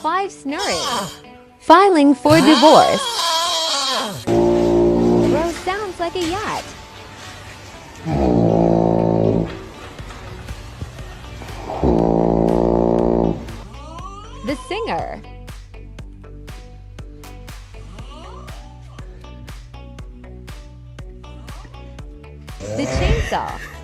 5 snoring. Filing for divorce. Bro sounds like a yacht. The singer. The chainsaw.